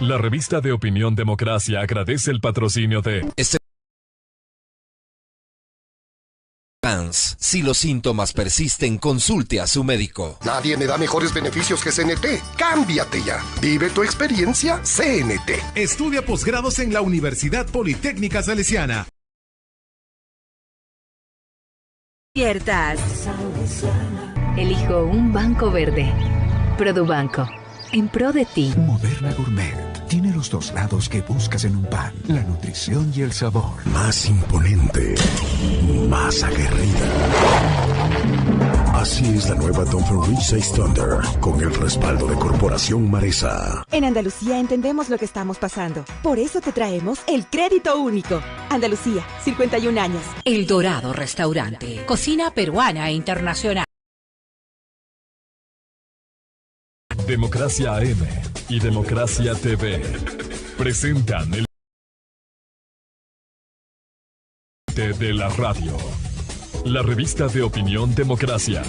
La revista de opinión Democracia agradece el patrocinio de... Si los síntomas persisten, consulte a su médico. Nadie me da mejores beneficios que CNT. Cámbiate ya. Vive tu experiencia CNT. Estudia posgrados en la Universidad Politécnica Salesiana. Ciertas. Elijo un banco verde. Produbanco. En pro de ti. Moderna Gourmet. Tiene los dos lados que buscas en un pan. La nutrición y el sabor. Más imponente. Más aguerrida. Así es la nueva Don Fenris 6 Thunder, con el respaldo de Corporación Maresa. En Andalucía entendemos lo que estamos pasando. Por eso te traemos el crédito único. Andalucía, 51 años. El Dorado Restaurante. Cocina peruana e internacional. Democracia AM y Democracia TV presentan el de la radio, la revista de opinión Democracia.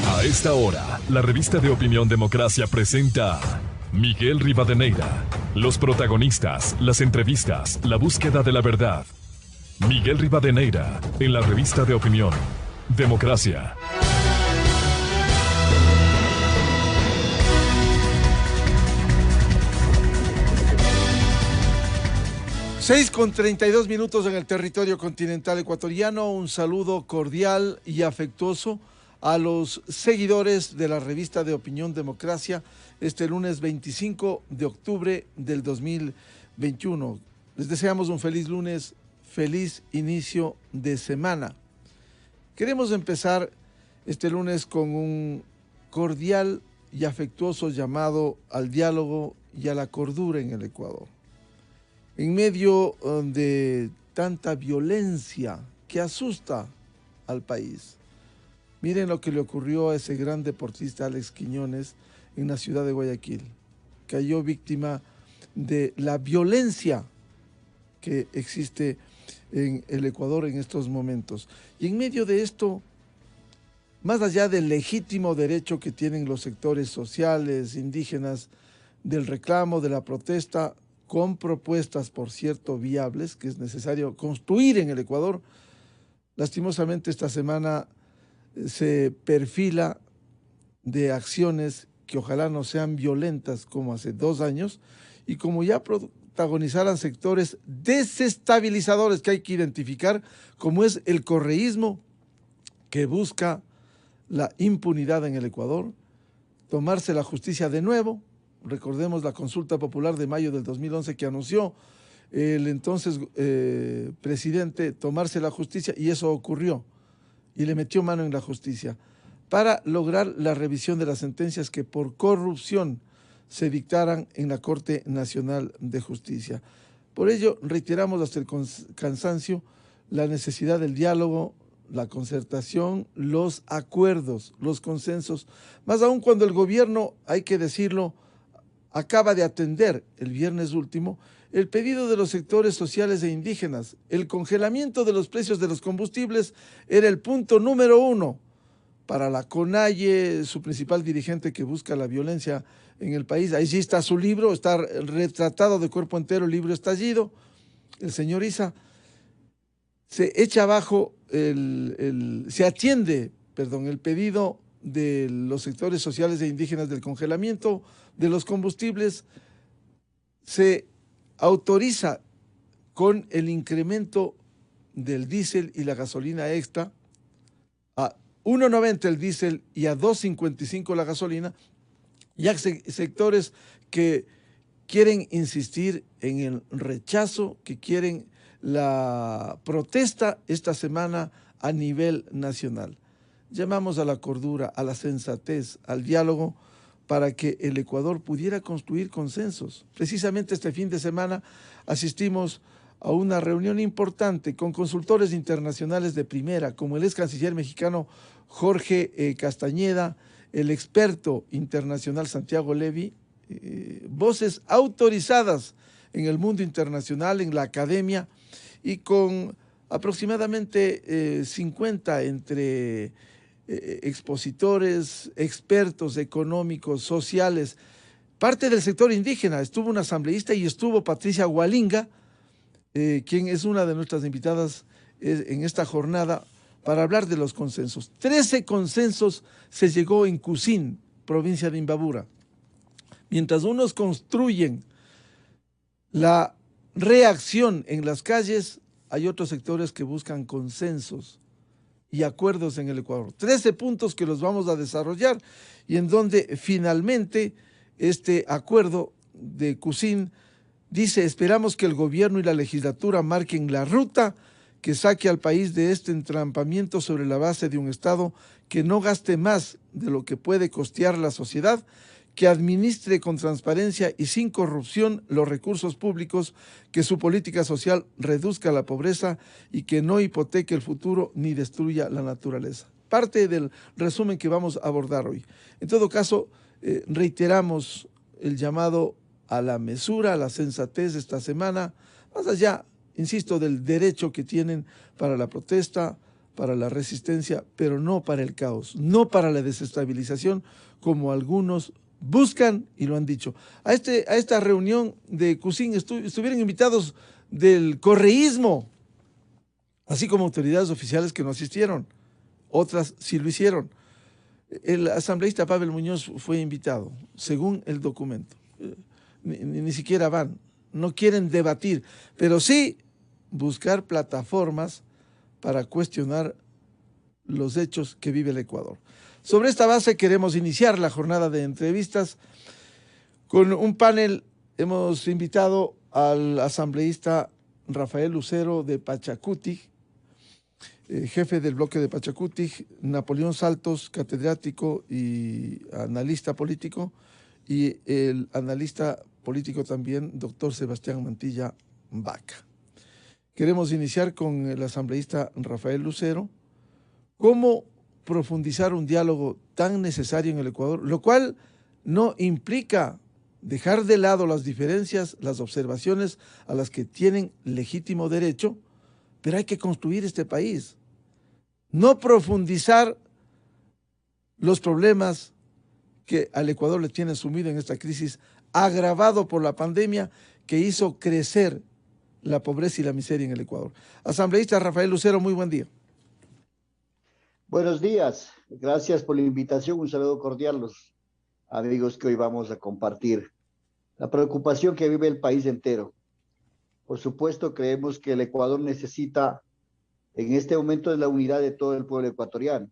A esta hora, la revista de opinión Democracia presenta a Miguel Rivadeneira, los protagonistas, las entrevistas, la búsqueda de la verdad. Miguel Rivadeneira, en la revista de opinión Democracia. Seis con 32 minutos en el territorio continental ecuatoriano. Un saludo cordial y afectuoso a los seguidores de la revista de opinión Democracia este lunes 25 de octubre del 2021. Les deseamos un feliz lunes. Feliz inicio de semana. Queremos empezar este lunes con un cordial y afectuoso llamado al diálogo y a la cordura en el Ecuador. En medio de tanta violencia que asusta al país. Miren lo que le ocurrió a ese gran deportista Alex Quiñones en la ciudad de Guayaquil. Cayó víctima de la violencia que existe en el Ecuador en estos momentos. Y en medio de esto, más allá del legítimo derecho que tienen los sectores sociales, indígenas, del reclamo, de la protesta, con propuestas, por cierto, viables, que es necesario construir en el Ecuador, lastimosamente esta semana se perfila de acciones que ojalá no sean violentas como hace 2 años, y como ya protagonizaran sectores desestabilizadores que hay que identificar, como es el correísmo que busca la impunidad en el Ecuador, tomarse la justicia de nuevo. Recordemos la consulta popular de mayo del 2011 que anunció el entonces presidente tomarse la justicia, y eso ocurrió, y le metió mano en la justicia para lograr la revisión de las sentencias que por corrupción se dictaran en la Corte Nacional de Justicia. Por ello, reiteramos hasta el cansancio la necesidad del diálogo, la concertación, los acuerdos, los consensos, más aún cuando el gobierno, hay que decirlo, acaba de atender el viernes último el pedido de los sectores sociales e indígenas. El congelamiento de los precios de los combustibles era el punto número 1 para la CONAIE, su principal dirigente que busca la violencia en el país. Ahí sí está su libro, está retratado de cuerpo entero el libro Estallido. El señor Issa se echa abajo, se atiende el pedido de los sectores sociales e indígenas del congelamiento de los combustibles, se autoriza con el incremento del diésel y la gasolina extra a 1.90 el diésel y a 2.55 la gasolina. Ya sectores que quieren insistir en el rechazo, que quieren la protesta esta semana a nivel nacional. Llamamos a la cordura, a la sensatez, al diálogo para que el Ecuador pudiera construir consensos. Precisamente este fin de semana asistimos a una reunión importante con consultores internacionales de primera, como el ex canciller mexicano Jorge Castañeda, el experto internacional Santiago Levy, voces autorizadas en el mundo internacional, en la academia, y con aproximadamente 50 entre expositores, expertos económicos, sociales, parte del sector indígena. Estuvo un asambleísta y estuvo Patricia Hualinga, quien es una de nuestras invitadas en esta jornada para hablar de los consensos. 13 consensos se llegó en Cusín, provincia de Imbabura. Mientras unos construyen la reacción en las calles, hay otros sectores que buscan consensos y acuerdos en el Ecuador. 13 puntos que los vamos a desarrollar y en donde finalmente este acuerdo de Cusín dice: esperamos que el gobierno y la legislatura marquen la ruta que saque al país de este entrampamiento sobre la base de un Estado que no gaste más de lo que puede costear la sociedad, que administre con transparencia y sin corrupción los recursos públicos, que su política social reduzca la pobreza y que no hipoteque el futuro ni destruya la naturaleza. Parte del resumen que vamos a abordar hoy. En todo caso, reiteramos el llamado a la mesura, a la sensatez esta semana, más allá, insisto, del derecho que tienen para la protesta, para la resistencia, pero no para el caos, no para la desestabilización, como algunos buscan y lo han dicho. A esta reunión de Cusín estuvieron invitados del correísmo, así como autoridades oficiales que no asistieron, otras sí lo hicieron. El asambleísta Pavel Muñoz fue invitado, según el documento. Ni siquiera van, no quieren debatir, pero sí buscar plataformas para cuestionar los hechos que vive el Ecuador. Sobre esta base queremos iniciar la jornada de entrevistas con un panel. Hemos invitado al asambleísta Rafael Lucero de Pachacuti, jefe del bloque de Pachacuti, Napoleón Saltos, catedrático y analista político, y el analista político también, doctor Sebastián Mantilla Vaca. Queremos iniciar con el asambleísta Rafael Lucero. ¿Cómo profundizar un diálogo tan necesario en el Ecuador? Lo cual no implica dejar de lado las diferencias, las observaciones a las que tienen legítimo derecho, pero hay que construir este país. No profundizar los problemas que al Ecuador le tienen sumido en esta crisis, agravado por la pandemia que hizo crecer la pobreza y la miseria en el Ecuador. Asambleísta Rafael Lucero, muy buen día. Buenos días, gracias por la invitación, un saludo cordial a los amigos que hoy vamos a compartir. La preocupación que vive el país entero. Por supuesto, creemos que el Ecuador necesita en este momento la unidad de todo el pueblo ecuatoriano.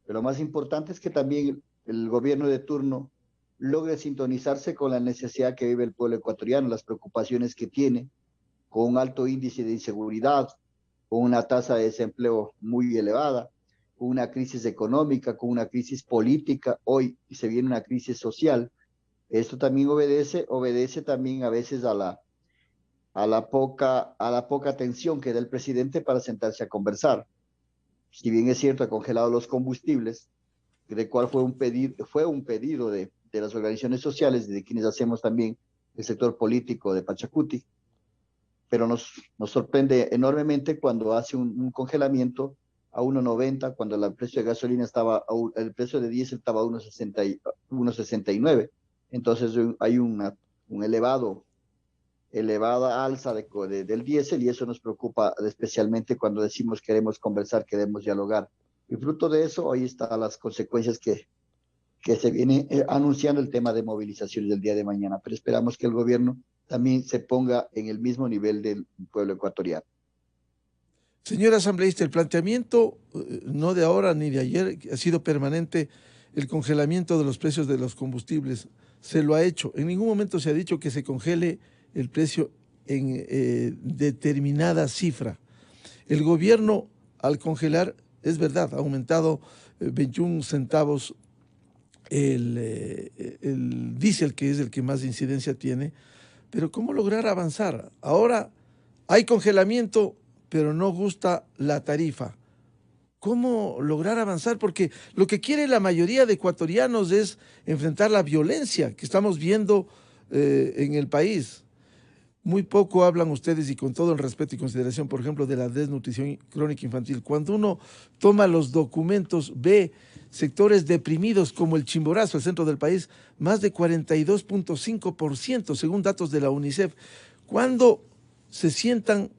Pero lo más importante es que también el gobierno de turno logre sintonizarse con la necesidad que vive el pueblo ecuatoriano, las preocupaciones que tiene, con un alto índice de inseguridad, con una tasa de desempleo muy elevada, con una crisis económica, con una crisis política, hoy se viene una crisis social. Esto también obedece también a veces a la poca atención que da el presidente para sentarse a conversar. Si bien es cierto, ha congelado los combustibles, de cual fue un pedido de las organizaciones sociales, de quienes hacemos también el sector político de Pachacuti, pero nos sorprende enormemente cuando hace un congelamiento a 1.90, cuando el precio de gasolina el precio de diésel estaba a 1.69. Entonces hay una elevada alza del diésel, y eso nos preocupa especialmente cuando decimos queremos conversar, queremos dialogar. Y fruto de eso, hoy están las consecuencias que se viene anunciando el tema de movilizaciones del día de mañana, pero esperamos que el gobierno también se ponga en el mismo nivel del pueblo ecuatoriano. Señor asambleísta, el planteamiento no de ahora ni de ayer, ha sido permanente, el congelamiento de los precios de los combustibles. Se lo ha hecho. En ningún momento se ha dicho que se congele el precio en determinada cifra. El gobierno, al congelar, es verdad, ha aumentado 21 centavos el diésel, que es el que más incidencia tiene, pero ¿cómo lograr avanzar? Ahora hay congelamiento, pero no gusta la tarifa. ¿Cómo lograr avanzar? Porque lo que quiere la mayoría de ecuatorianos es enfrentar la violencia que estamos viendo en el país. Muy poco hablan ustedes, y con todo el respeto y consideración, por ejemplo, de la desnutrición crónica infantil. Cuando uno toma los documentos, ve sectores deprimidos como el Chimborazo, el centro del país, más de 42.5%, según datos de la UNICEF. Cuando se sientan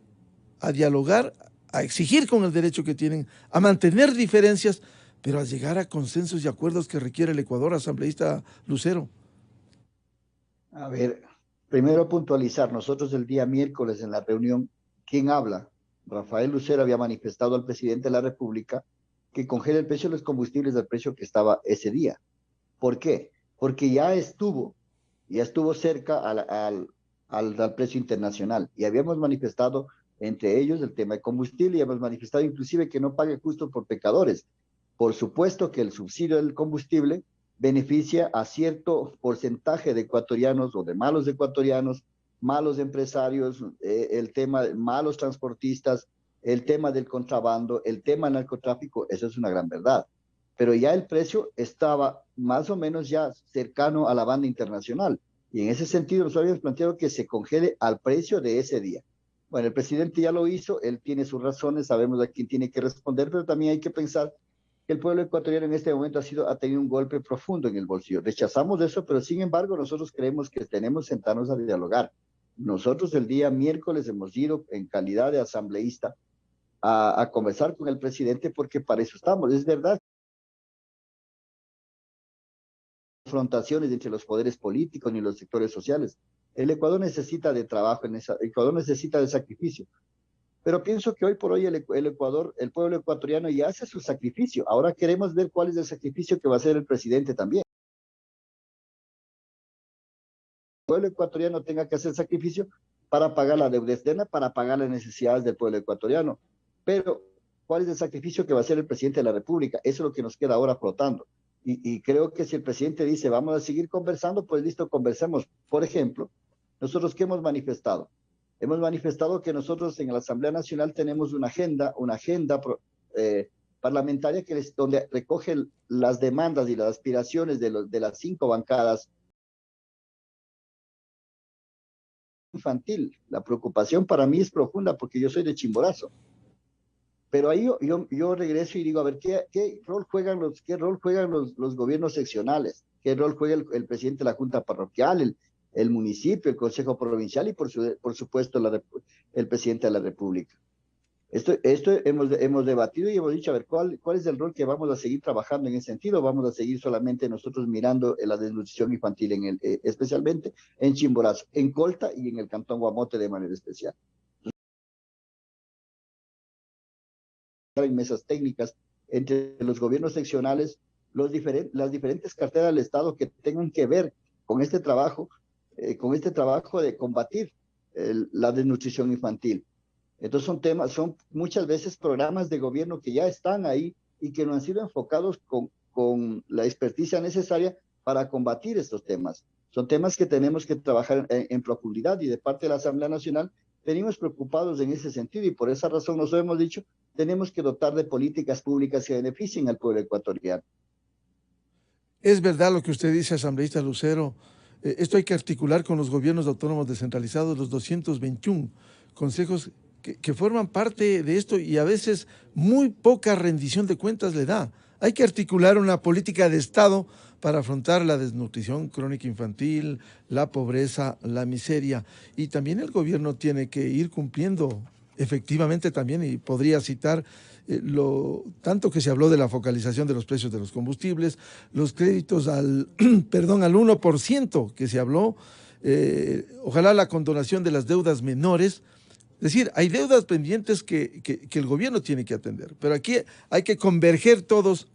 a dialogar, a exigir con el derecho que tienen, a mantener diferencias, pero a llegar a consensos y acuerdos que requiere el Ecuador, asambleísta Lucero. A ver, primero puntualizar, nosotros el día miércoles en la reunión, ¿quién habla? Rafael Lucero había manifestado al presidente de la República que congele el precio de los combustibles al precio que estaba ese día. ¿Por qué? Porque ya estuvo cerca al precio internacional, y habíamos manifestado entre ellos el tema de combustible, y hemos manifestado inclusive que no pague justo por pecadores. Por supuesto que el subsidio del combustible beneficia a cierto porcentaje de ecuatorianos o de malos ecuatorianos, malos empresarios, el tema de malos transportistas, el tema del contrabando, el tema del narcotráfico, eso es una gran verdad. Pero ya el precio estaba más o menos ya cercano a la banda internacional. Y en ese sentido nosotros habíamos planteado que se congele al precio de ese día. Bueno, el presidente ya lo hizo, él tiene sus razones, sabemos a quién tiene que responder, pero también hay que pensar que el pueblo ecuatoriano en este momento ha tenido un golpe profundo en el bolsillo. Rechazamos eso, pero sin embargo nosotros creemos que tenemos que sentarnos a dialogar. Nosotros el día miércoles hemos ido en calidad de asambleísta a conversar con el presidente, porque para eso estamos. Es verdad, confrontaciones entre los poderes políticos ni los sectores sociales. El Ecuador necesita de trabajo, el Ecuador necesita de sacrificio. Pero pienso que hoy por hoy el pueblo ecuatoriano ya hace su sacrificio. Ahora queremos ver cuál es el sacrificio que va a hacer el presidente también. El pueblo ecuatoriano tenga que hacer sacrificio para pagar la deuda externa, para pagar las necesidades del pueblo ecuatoriano. Pero, ¿cuál es el sacrificio que va a hacer el presidente de la República? Eso es lo que nos queda ahora flotando. Y creo que si el presidente dice, vamos a seguir conversando, pues listo, conversemos. Por ejemplo, nosotros, ¿qué hemos manifestado? Hemos manifestado que nosotros en la Asamblea Nacional tenemos una agenda parlamentaria donde recoge las demandas y las aspiraciones de las 5 bancadas infantil. La preocupación para mí es profunda porque yo soy de Chimborazo. Pero ahí yo regreso y digo, a ver, ¿qué rol juegan los gobiernos seccionales? ¿Qué rol juega el presidente de la Junta Parroquial, el municipio, el Consejo Provincial y por supuesto el presidente de la República? Esto hemos debatido y hemos dicho, a ver, ¿cuál es el rol que vamos a seguir trabajando en ese sentido? ¿Vamos a seguir solamente nosotros mirando la desnutrición infantil, especialmente en Chimborazo, en Colta y en el Cantón Guamote de manera especial? En mesas técnicas entre los gobiernos seccionales, las diferentes carteras del Estado que tengan que ver con este trabajo de combatir la desnutrición infantil. Entonces son muchas veces programas de gobierno que ya están ahí y que no han sido enfocados con la experticia necesaria para combatir estos temas. Son temas que tenemos que trabajar en profundidad, y de parte de la Asamblea Nacional venimos preocupados en ese sentido, y por esa razón nos hemos dicho, tenemos que dotar de políticas públicas que beneficien al pueblo ecuatoriano. Es verdad lo que usted dice, asambleísta Lucero. Esto hay que articular con los gobiernos autónomos descentralizados, los 221 consejos que forman parte de esto, y a veces muy poca rendición de cuentas le da. Hay que articular una política de Estado para afrontar la desnutrición crónica infantil, la pobreza, la miseria, y también el gobierno tiene que ir cumpliendo efectivamente también, y podría citar tanto que se habló de la focalización de los precios de los combustibles, los créditos al 1% que se habló, ojalá la condonación de las deudas menores. Es decir, hay deudas pendientes que el gobierno tiene que atender, pero aquí hay que converger todos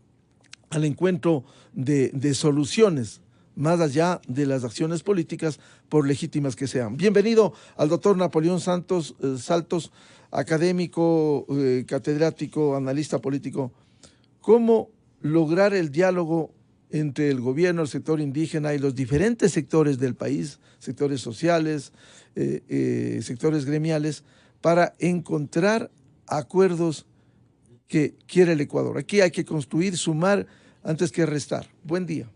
al encuentro de soluciones, más allá de las acciones políticas, por legítimas que sean. Bienvenido al doctor Napoleón Saltos, académico, catedrático, analista político. ¿Cómo lograr el diálogo entre el gobierno, el sector indígena y los diferentes sectores del país, sectores sociales, sectores gremiales, para encontrar acuerdos que quiere el Ecuador? Aquí hay que construir, sumar, antes que restar. Buen día.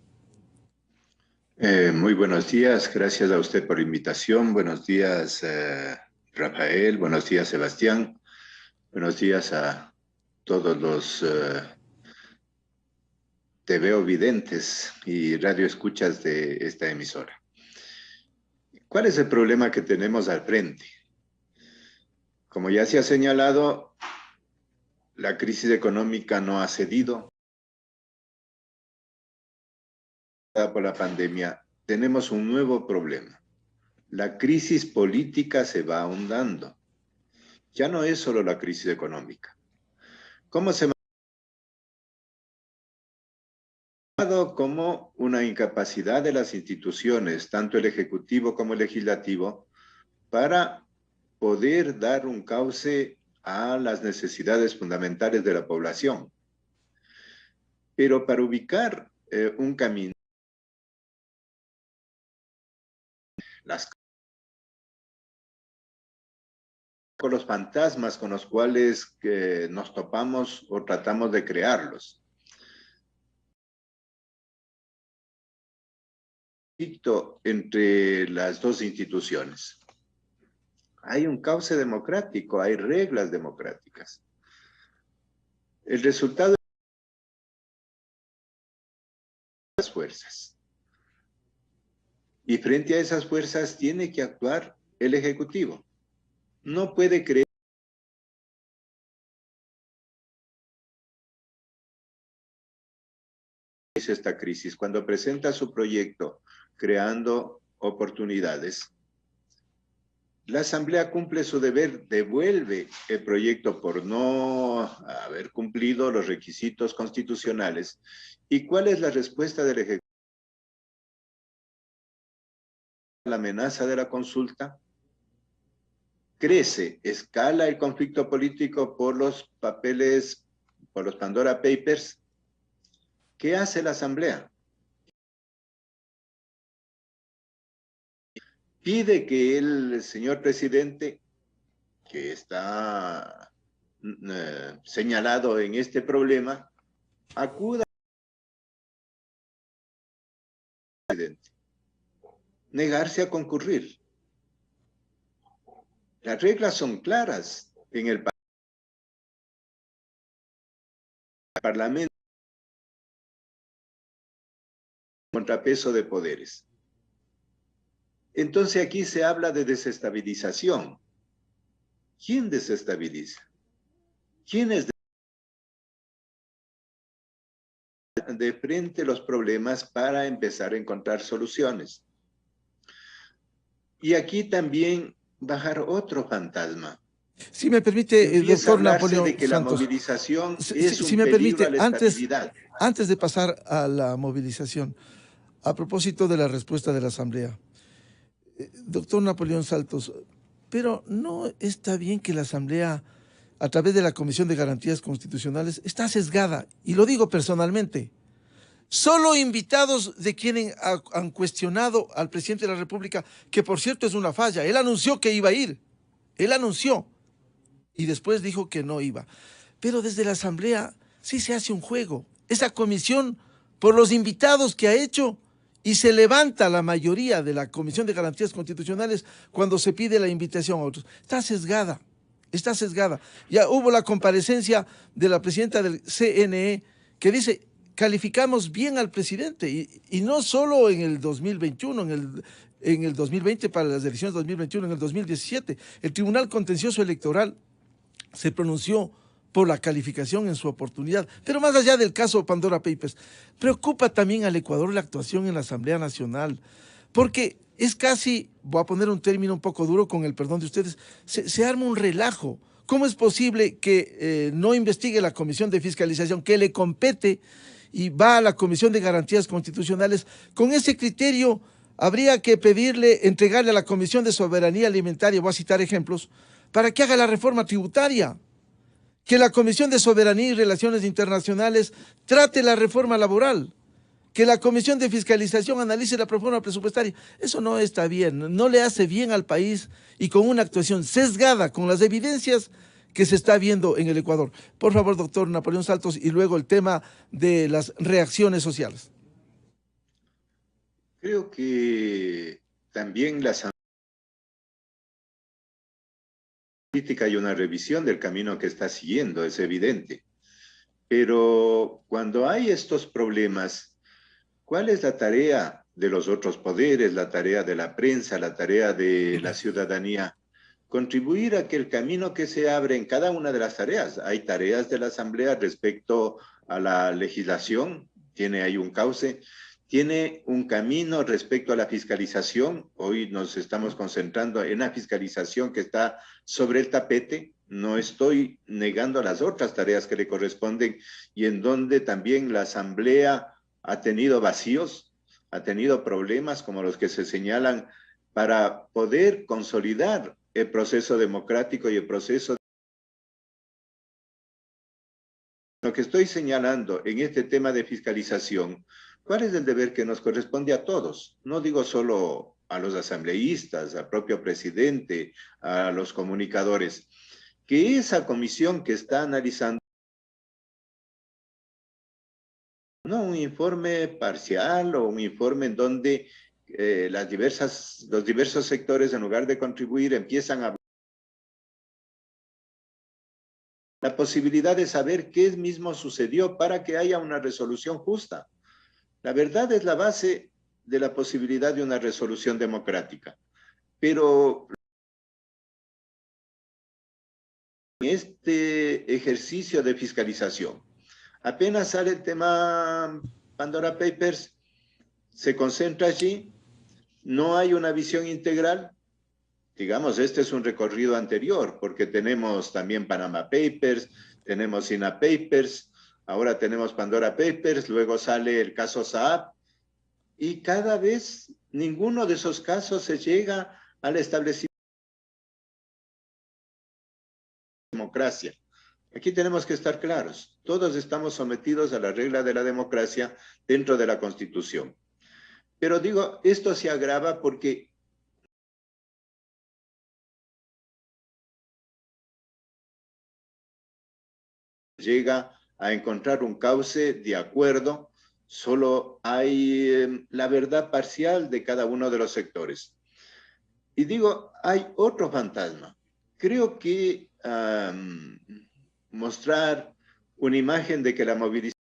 Muy buenos días, gracias a usted por la invitación. Buenos días, Rafael. Buenos días, Sebastián. Buenos días a todos los TV videntes y radioescuchas de esta emisora. ¿Cuál es el problema que tenemos al frente? Como ya se ha señalado, la crisis económica no ha cedido. Por la pandemia, tenemos un nuevo problema. La crisis política se va ahondando. Ya no es solo la crisis económica. ¿Cómo se ha dado como una incapacidad de las instituciones, tanto el Ejecutivo como el Legislativo, para poder dar un cauce a las necesidades fundamentales de la población? Pero para ubicar un camino, con los fantasmas con los cuales nos topamos o tratamos de crearlos. Entre las dos instituciones. Hay un cauce democrático, hay reglas democráticas. El resultado de las fuerzas. Y frente a esas fuerzas tiene que actuar el Ejecutivo. No puede creer esta crisis. Cuando presenta su proyecto creando oportunidades, la Asamblea cumple su deber, devuelve el proyecto por no haber cumplido los requisitos constitucionales. ¿Y cuál es la respuesta del Ejecutivo? La amenaza de la consulta crece, escala el conflicto político por los papeles, por los Pandora Papers. ¿Qué hace la Asamblea? Pide que el señor presidente, que está señalado en este problema, acuda al presidente. Negarse a concurrir. Las reglas son claras en el Parlamento. Contrapeso de poderes. Entonces aquí se habla de desestabilización. ¿Quién desestabiliza? ¿Quién es de frente a los problemas para empezar a encontrar soluciones? Y aquí también bajar otro fantasma. Si me permite, doctor Napoleón de que Santos, la movilización si me permite, antes de pasar a la movilización, a propósito de la respuesta de la Asamblea, doctor Napoleón Santos, pero no está bien que la Asamblea, a través de la Comisión de Garantías Constitucionales, está sesgada, y lo digo personalmente. Solo invitados de quienes han cuestionado al presidente de la República, que por cierto es una falla. Él anunció que iba a ir. Él anunció. Y después dijo que no iba. Pero desde la Asamblea sí se hace un juego. Esa comisión, por los invitados que ha hecho, y se levanta la mayoría de la Comisión de Garantías Constitucionales cuando se pide la invitación a otros. Está sesgada. Está sesgada. Ya hubo la comparecencia de la presidenta del CNE que dice: calificamos bien al presidente, y no solo en el 2021, en el 2020 para las elecciones 2021, en el 2017. El Tribunal Contencioso Electoral se pronunció por la calificación en su oportunidad. Pero más allá del caso Pandora Papers, preocupa también al Ecuador la actuación en la Asamblea Nacional, porque es casi, voy a poner un término un poco duro con el perdón de ustedes, se arma un relajo. ¿Cómo es posible que no investigue la Comisión de Fiscalización que le compete y va a la Comisión de Garantías Constitucionales? Con ese criterio habría que pedirle, entregarle a la Comisión de Soberanía Alimentaria, voy a citar ejemplos, para que haga la reforma tributaria, que la Comisión de Soberanía y Relaciones Internacionales trate la reforma laboral, que la Comisión de Fiscalización analice la reforma presupuestaria. Eso no está bien, no le hace bien al país, y con una actuación sesgada con las evidencias que se está viendo en el Ecuador. Por favor, doctor Napoleón Santos, y luego el tema de las reacciones sociales. Creo que también la política y una revisión del camino que está siguiendo, es evidente. Pero cuando hay estos problemas, ¿cuál es la tarea de los otros poderes, la tarea de la prensa, la tarea de la ciudadanía? Contribuir a que el camino que se abre en cada una de las tareas, hay tareas de la Asamblea respecto a la legislación, tiene ahí un cauce, tiene un camino respecto a la fiscalización, hoy nos estamos concentrando en la fiscalización que está sobre el tapete, no estoy negando las otras tareas que le corresponden y en donde también la Asamblea ha tenido vacíos, ha tenido problemas como los que se señalan para poder consolidar el proceso democrático y el proceso. Lo que estoy señalando en este tema de fiscalización, ¿cuál es el deber que nos corresponde a todos? No digo solo a los asambleístas, al propio presidente, a los comunicadores, que esa comisión que está analizando no un informe parcial o un informe en donde los diversos sectores, en lugar de contribuir, empiezan a la posibilidad de saber qué mismo sucedió para que haya una resolución justa. La verdad es la base de la posibilidad de una resolución democrática. Pero en este ejercicio de fiscalización, apenas sale el tema Pandora Papers, se concentra allí, no hay una visión integral. Digamos, este es un recorrido anterior, porque tenemos también Panama Papers, tenemos INA Papers, ahora tenemos Pandora Papers, luego sale el caso Saab, y cada vez ninguno de esos casos se llega al establecimiento de la democracia. Aquí tenemos que estar claros, todos estamos sometidos a la regla de la democracia dentro de la Constitución. Pero digo, esto se agrava porque llega a encontrar un cauce de acuerdo, solo hay la verdad parcial de cada uno de los sectores. Y digo, hay otro fantasma. Creo que mostrar una imagen de que la movilización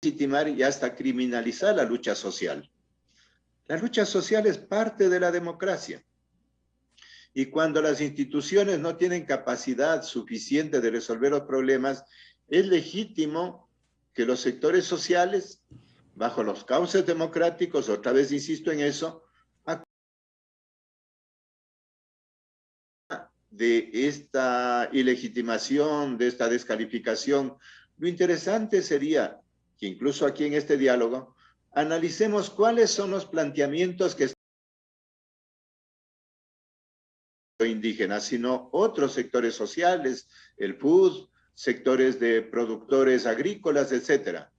legitimar y hasta criminalizar la lucha social. La lucha social es parte de la democracia. Y cuando las instituciones no tienen capacidad suficiente de resolver los problemas, es legítimo que los sectores sociales, bajo los cauces democráticos, otra vez insisto en eso, de esta ilegitimación, de esta descalificación. Lo interesante sería que incluso aquí en este diálogo analicemos cuáles son los planteamientos que indígenas, sino otros sectores sociales, el food, sectores de productores agrícolas, etcétera.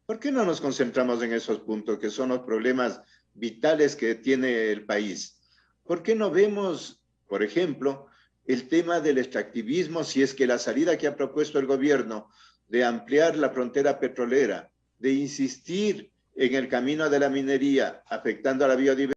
¿Por qué no nos concentramos en esos puntos que son los problemas vitales que tiene el país? ¿Por qué no vemos, por ejemplo, el tema del extractivismo, si es que la salida que ha propuesto el gobierno de ampliar la frontera petrolera, de insistir en el camino de la minería, afectando a la biodiversidad,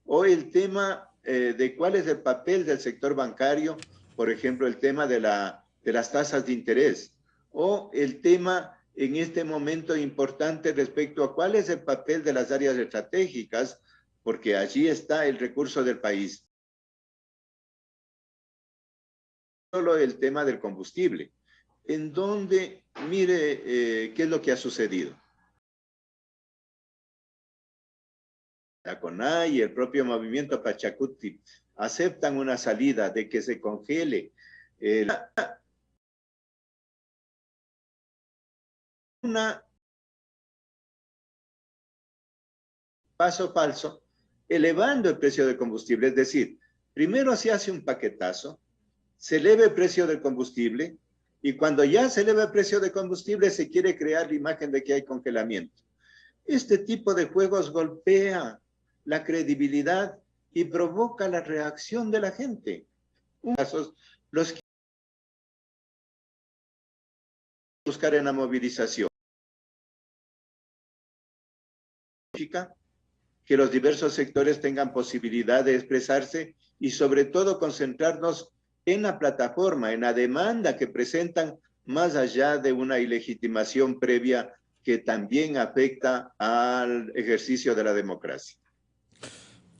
o el tema de cuál es el papel del sector bancario, por ejemplo, el tema de las tasas de interés, o el tema en este momento importante respecto a cuál es el papel de las áreas estratégicas, porque allí está el recurso del país. Solo el tema del combustible, en donde, mire, qué es lo que ha sucedido. La CONAI y el propio movimiento Pachacuti aceptan una salida de que se congele una paso falso, elevando el precio del combustible. Es decir, primero se hace un paquetazo, se eleva el precio del combustible, y cuando ya se eleva el precio del combustible se quiere crear la imagen de que hay congelamiento. Este tipo de juegos golpea la credibilidad y provoca la reacción de la gente. Los buscar en la movilización que los diversos sectores tengan posibilidad de expresarse y sobre todo concentrarnos en la plataforma, en la demanda que presentan, más allá de una ilegitimación previa que también afecta al ejercicio de la democracia.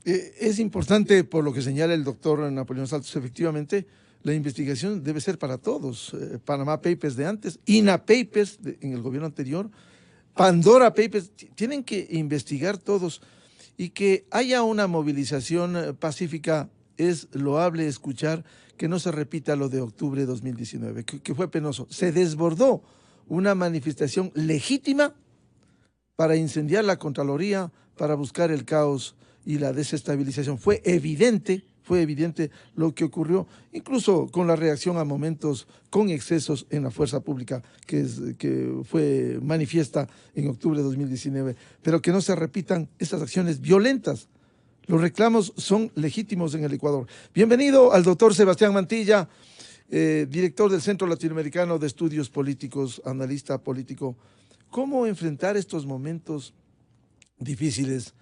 Es importante, por lo que señala el doctor Napoleón Saltos, efectivamente, la investigación debe ser para todos. Panama Papers de antes, INA Papers en el gobierno anterior, Pandora Papers, tienen que investigar todos. Y que haya una movilización pacífica, es loable escuchar que no se repita lo de octubre de 2019, que fue penoso. Se desbordó una manifestación legítima para incendiar la Contraloría, para buscar el caos y la desestabilización. Fue evidente lo que ocurrió, incluso con la reacción a momentos con excesos en la fuerza pública, que fue manifiesta en octubre de 2019, pero que no se repitan esas acciones violentas. Los reclamos son legítimos en el Ecuador. Bienvenido al doctor Sebastián Mantilla, director del Centro Latinoamericano de Estudios Políticos, analista político. ¿Cómo enfrentar estos momentos difíciles?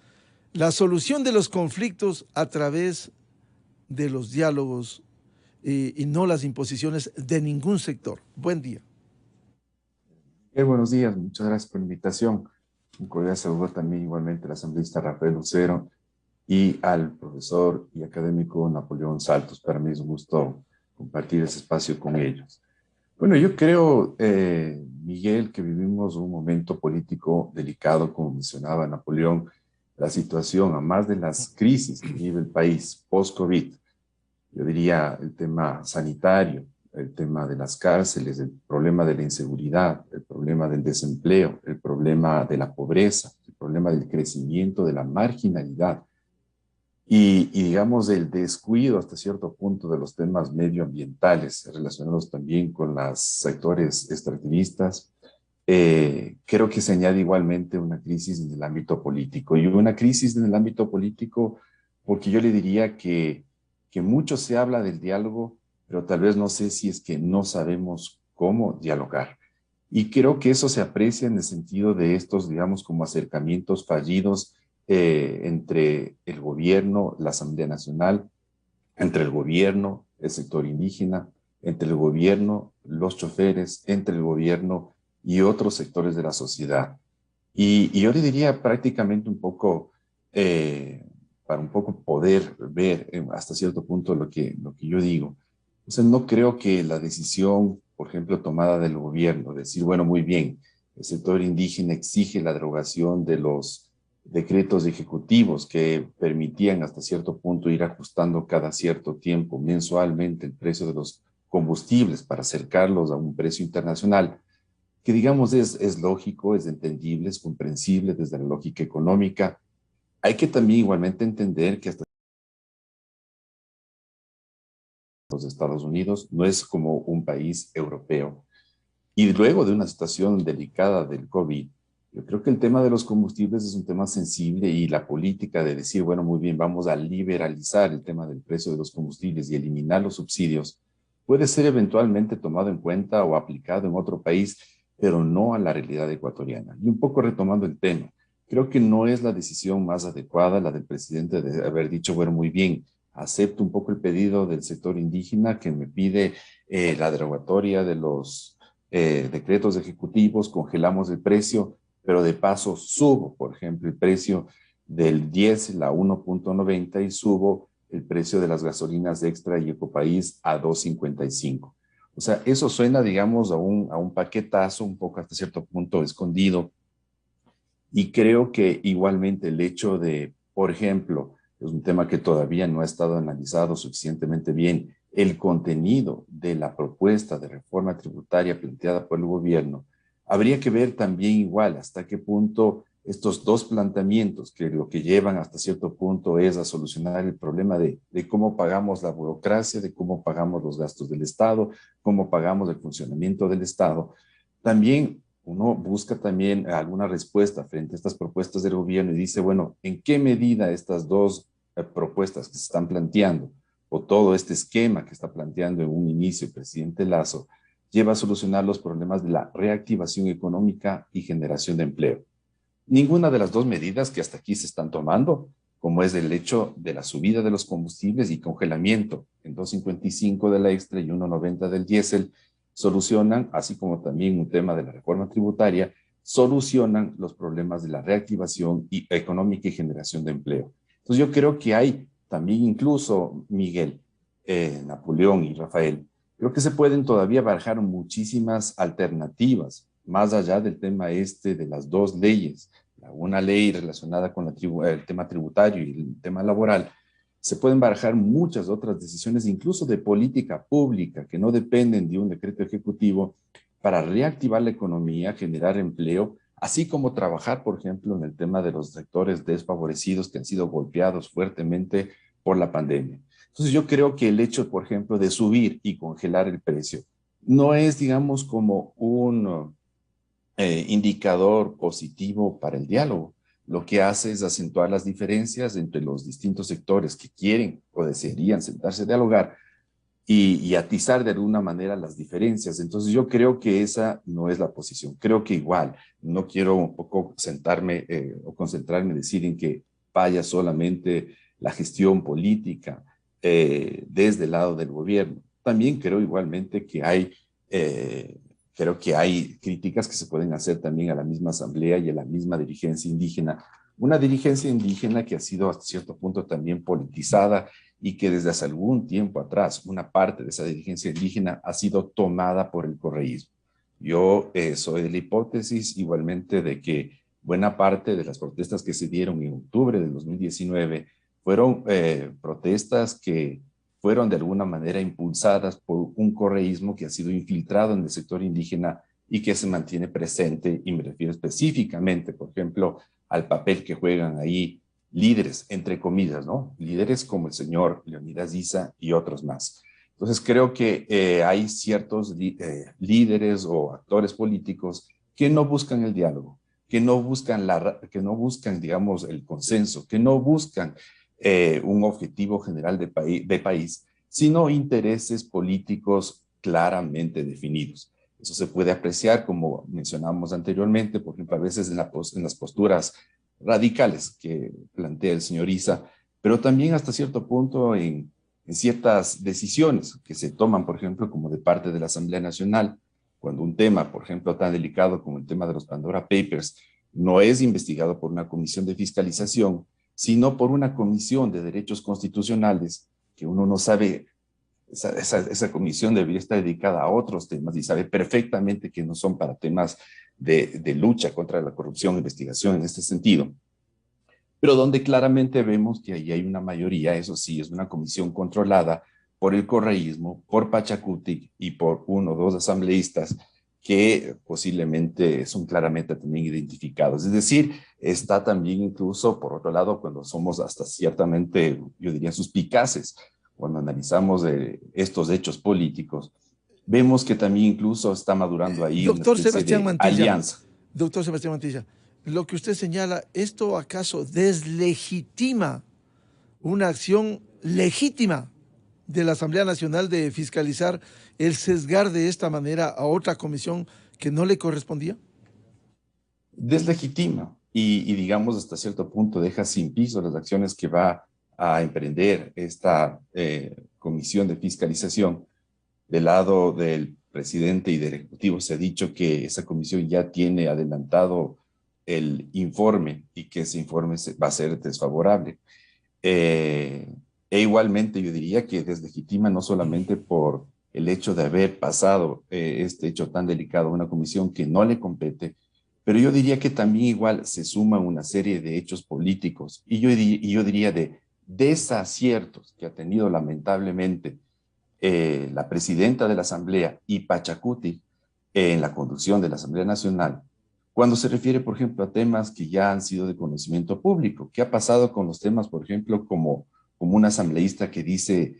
La solución de los conflictos a través de los diálogos y no las imposiciones de ningún sector. Buen día. Buenos días, muchas gracias por la invitación. Un cordial saludo también igualmente al asambleísta Rafael Lucero y al profesor y académico Napoleón Saltos. Para mí es un gusto compartir ese espacio con ellos. Bueno, yo creo, Miguel, que vivimos un momento político delicado, como mencionaba Napoleón. La situación, a más de las crisis que vive el país post-COVID, yo diría el tema sanitario, el tema de las cárceles, el problema de la inseguridad, el problema del desempleo, el problema de la pobreza, el problema del crecimiento de la marginalidad y digamos el descuido hasta cierto punto de los temas medioambientales relacionados también con los sectores extractivistas. Creo que se añade igualmente una crisis en el ámbito político, y una crisis en el ámbito político porque yo le diría que mucho se habla del diálogo, pero tal vez no sé si es que no sabemos cómo dialogar. Y creo que eso se aprecia en el sentido de estos, digamos, como acercamientos fallidos entre el gobierno, la Asamblea Nacional, entre el gobierno, el sector indígena, entre el gobierno, los choferes, entre el gobierno y otros sectores de la sociedad. Y yo le diría prácticamente un poco, para un poco poder ver hasta cierto punto lo que yo digo. O sea, no creo que la decisión, por ejemplo, tomada del gobierno, decir, bueno, muy bien, el sector indígena exige la derogación de los decretos ejecutivos que permitían hasta cierto punto ir ajustando cada cierto tiempo, mensualmente, el precio de los combustibles para acercarlos a un precio internacional, que digamos es lógico, es entendible, es comprensible desde la lógica económica. Hay que también igualmente entender que hasta los Estados Unidos no es como un país europeo. Y luego de una situación delicada del COVID, yo creo que el tema de los combustibles es un tema sensible, y la política de decir, bueno, muy bien, vamos a liberalizar el tema del precio de los combustibles y eliminar los subsidios, puede ser eventualmente tomado en cuenta o aplicado en otro país, pero no a la realidad ecuatoriana. Y un poco retomando el tema, creo que no es la decisión más adecuada la del presidente de haber dicho, bueno, muy bien, acepto un poco el pedido del sector indígena que me pide la derogatoria de los decretos ejecutivos, congelamos el precio, pero de paso subo, por ejemplo, el precio del diésel a 1.90 y subo el precio de las gasolinas extra y Ecopaís a 2.55. O sea, eso suena, digamos, a un paquetazo un poco hasta cierto punto escondido. Y creo que igualmente el hecho de, por ejemplo, es un tema que todavía no ha estado analizado suficientemente bien, el contenido de la propuesta de reforma tributaria planteada por el gobierno. Habría que ver también igual hasta qué punto estos dos planteamientos, que lo que llevan hasta cierto punto es a solucionar el problema de cómo pagamos la burocracia, de cómo pagamos los gastos del Estado, cómo pagamos el funcionamiento del Estado. También uno busca también alguna respuesta frente a estas propuestas del gobierno y dice, bueno, ¿en qué medida estas dos propuestas que se están planteando, o todo este esquema que está planteando en un inicio el presidente Lasso, lleva a solucionar los problemas de la reactivación económica y generación de empleo. Ninguna de las dos medidas que hasta aquí se están tomando, como es el hecho de la subida de los combustibles y congelamiento en 2.55 de la extra y 1.90 del diésel, solucionan, así como también un tema de la reforma tributaria, solucionan los problemas de la reactivación económica y generación de empleo. Entonces yo creo que hay también incluso, Miguel, Napoleón y Rafael, creo que se pueden todavía barajar muchísimas alternativas, más allá del tema de las dos leyes, una ley relacionada con el tema tributario y el tema laboral. Se pueden barajar muchas otras decisiones, incluso de política pública, que no dependen de un decreto ejecutivo, para reactivar la economía, generar empleo, así como trabajar, por ejemplo, en el tema de los sectores desfavorecidos que han sido golpeados fuertemente por la pandemia. Entonces yo creo que el hecho, por ejemplo, de subir y congelar el precio no es, digamos, como un indicador positivo para el diálogo. Lo que hace es acentuar las diferencias entre los distintos sectores que quieren o desearían sentarse a dialogar y atizar de alguna manera las diferencias. Entonces yo creo que esa no es la posición. Creo que igual, no quiero un poco sentarme o concentrarme en decir en que vaya solamente la gestión política desde el lado del gobierno. También creo igualmente que creo que hay críticas que se pueden hacer también a la misma asamblea y a la misma dirigencia indígena. Una dirigencia indígena que ha sido hasta cierto punto también politizada y que desde hace algún tiempo atrás una parte de esa dirigencia indígena ha sido tomada por el correísmo. Yo soy de la hipótesis igualmente de que buena parte de las protestas que se dieron en octubre del 2019 fueron protestas que fueron de alguna manera impulsadas por un correísmo que ha sido infiltrado en el sector indígena y que se mantiene presente, y me refiero específicamente, por ejemplo, al papel que juegan ahí líderes, entre comillas, ¿no? Líderes como el señor Leonidas Issa y otros más. Entonces creo que hay ciertos líderes o actores políticos que no buscan el diálogo, que no buscan, digamos, el consenso, que no buscan un objetivo general de país, sino intereses políticos claramente definidos. Eso se puede apreciar, como mencionamos anteriormente, por ejemplo, a veces en las posturas radicales que plantea el señor Issa, pero también hasta cierto punto en ciertas decisiones que se toman, por ejemplo, como de parte de la Asamblea Nacional, cuando un tema, por ejemplo, tan delicado como el tema de los Pandora Papers, no es investigado por una comisión de fiscalización, sino por una comisión de derechos constitucionales, que uno no sabe, esa comisión debería estar dedicada a otros temas y sabe perfectamente que no son para temas de lucha contra la corrupción, investigación en este sentido, pero donde claramente vemos que ahí hay una mayoría, eso sí, es una comisión controlada por el correísmo, por Pachacutic y por uno o dos asambleístas que posiblemente son claramente también identificados. Es decir, está también incluso, por otro lado, cuando somos hasta ciertamente, yo diría, suspicaces, cuando analizamos estos hechos políticos, vemos que también incluso está madurando ahí Doctor una especie Sebastián de Mantilla, alianza. Doctor Sebastián Mantilla, lo que usted señala, ¿esto acaso deslegitima una acción legítima de la Asamblea Nacional de fiscalizar el sesgar de esta manera a otra comisión que no le correspondía? Deslegitima y digamos hasta cierto punto deja sin piso las acciones que va a emprender esta comisión de fiscalización. Del lado del presidente y del ejecutivo se ha dicho que esa comisión ya tiene adelantado el informe y que ese informe va a ser desfavorable. Igualmente yo diría que deslegitima no solamente por el hecho de haber pasado este hecho tan delicado a una comisión que no le compete, pero yo diría que también igual se suma una serie de hechos políticos y yo diría de desaciertos que ha tenido lamentablemente la presidenta de la Asamblea y Pachacutic en la conducción de la Asamblea Nacional, cuando se refiere, por ejemplo, a temas que ya han sido de conocimiento público. ¿Qué ha pasado con los temas, por ejemplo, como un asambleísta que dice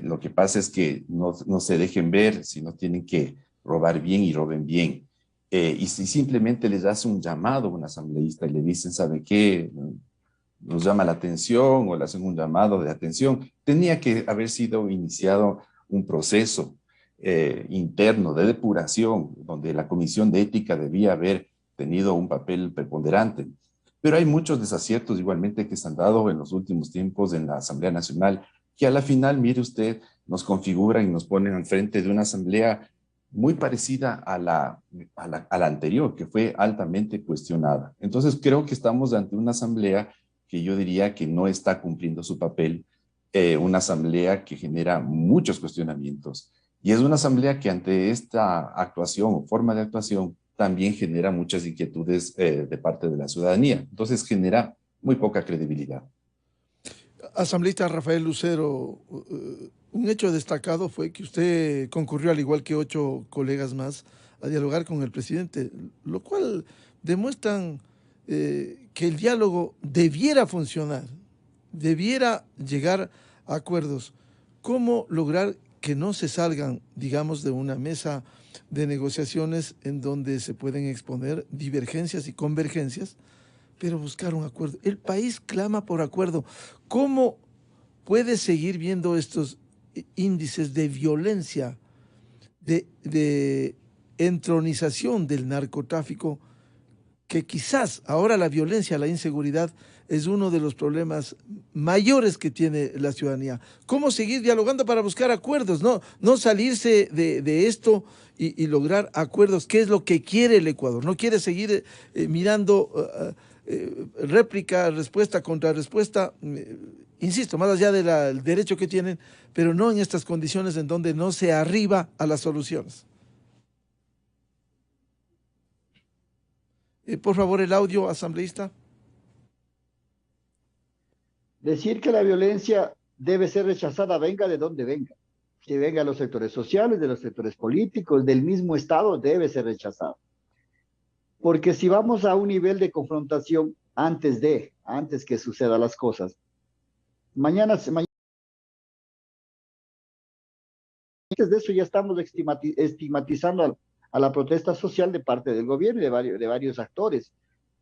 lo que pasa es que no se dejen ver, sino tienen que robar bien y roben bien? Y si simplemente les hace un llamado a un asambleísta y le dicen, ¿sabe qué? Nos llama la atención o le hacen un llamado de atención, tenía que haber sido iniciado un proceso interno de depuración, donde la Comisión de Ética debía haber tenido un papel preponderante. Pero hay muchos desaciertos igualmente que se han dado en los últimos tiempos en la Asamblea Nacional, que a la final, mire usted, nos configuran y nos ponen al frente de una asamblea muy parecida a la anterior, que fue altamente cuestionada. Entonces creo que estamos ante una asamblea que yo diría que no está cumpliendo su papel, una asamblea que genera muchos cuestionamientos. Y es una asamblea que ante esta actuación o forma de actuación también genera muchas inquietudes de parte de la ciudadanía. Entonces genera muy poca credibilidad. Asambleísta Rafael Lucero, un hecho destacado fue que usted concurrió, al igual que 8 colegas más, a dialogar con el presidente, lo cual demuestran que el diálogo debiera funcionar, debiera llegar a acuerdos. ¿Cómo lograr que no se salgan, digamos, de una mesa de negociaciones en donde se pueden exponer divergencias y convergencias, pero buscar un acuerdo? El país clama por acuerdo. ¿Cómo puede seguir viendo estos índices de violencia, de entronización del narcotráfico, que quizás ahora la violencia, la inseguridad es uno de los problemas mayores que tiene la ciudadanía? ¿Cómo seguir dialogando para buscar acuerdos? No salirse de esto y lograr acuerdos. ¿Qué es lo que quiere el Ecuador? No quiere seguir mirando réplica, respuesta, contrarrespuesta, insisto, más allá del derecho que tienen, pero no en estas condiciones en donde no se arriba a las soluciones. Por favor, el audio, asambleísta. Decir que la violencia debe ser rechazada, venga de donde venga. Que venga de los sectores sociales, de los sectores políticos, del mismo Estado, debe ser rechazada. Porque si vamos a un nivel de confrontación antes que sucedan las cosas, mañana antes de eso ya estamos estigmatizando a la protesta social de parte del gobierno y de varios actores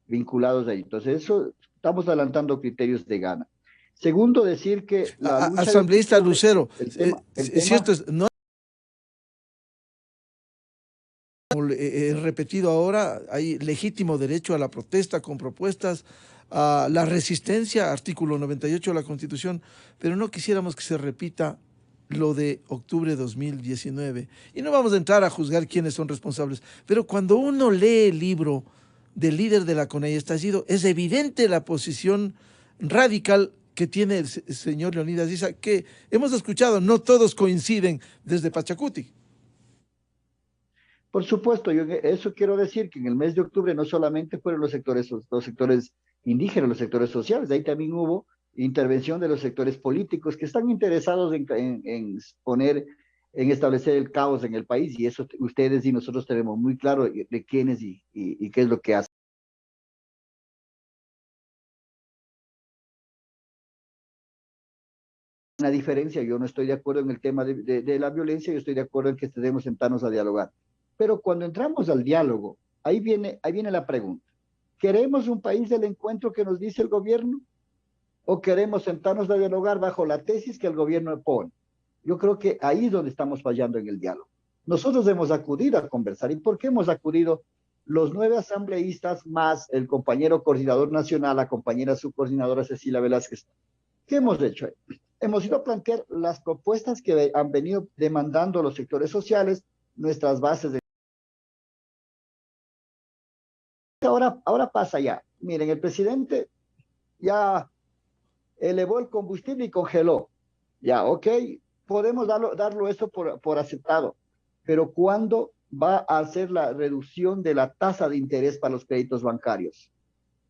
vinculados ahí. Entonces eso, estamos adelantando criterios de gana. Segundo, decir que la lucha asambleísta Lucero, cierto es, no he repetido ahora, hay legítimo derecho a la protesta con propuestas, a la resistencia, artículo 98 de la Constitución, pero no quisiéramos que se repita lo de octubre de 2019. Y no vamos a entrar a juzgar quiénes son responsables, pero cuando uno lee el libro del líder de la CONAIE Estallido, es evidente la posición radical que tiene el señor Leonidas Issa, que hemos escuchado, no todos coinciden desde Pachacuti. Por supuesto, yo eso quiero decir que en el mes de octubre no solamente fueron los sectores indígenas, los sectores sociales, ahí también hubo intervención de los sectores políticos que están interesados en establecer el caos en el país, y eso ustedes y nosotros tenemos muy claro de quiénes y qué es lo que hacen. Una diferencia, yo no estoy de acuerdo en el tema de la violencia, yo estoy de acuerdo en que debemos sentarnos a dialogar. Pero cuando entramos al diálogo, ahí viene la pregunta. ¿Queremos un país del encuentro que nos dice el gobierno? ¿O queremos sentarnos a dialogar bajo la tesis que el gobierno pone? Yo creo que ahí es donde estamos fallando en el diálogo. Nosotros hemos acudido a conversar. ¿Y por qué hemos acudido? Los 9 asambleístas más el compañero coordinador nacional, la compañera subcoordinadora Cecilia Velázquez. ¿Qué hemos hecho? Hemos ido a plantear las propuestas que han venido demandando los sectores sociales, nuestras bases de... Ahora pasa ya. Miren, el presidente ya elevó el combustible y congeló. Ya, ok, podemos darlo eso por aceptado. Pero ¿cuándo va a hacer la reducción de la tasa de interés para los créditos bancarios?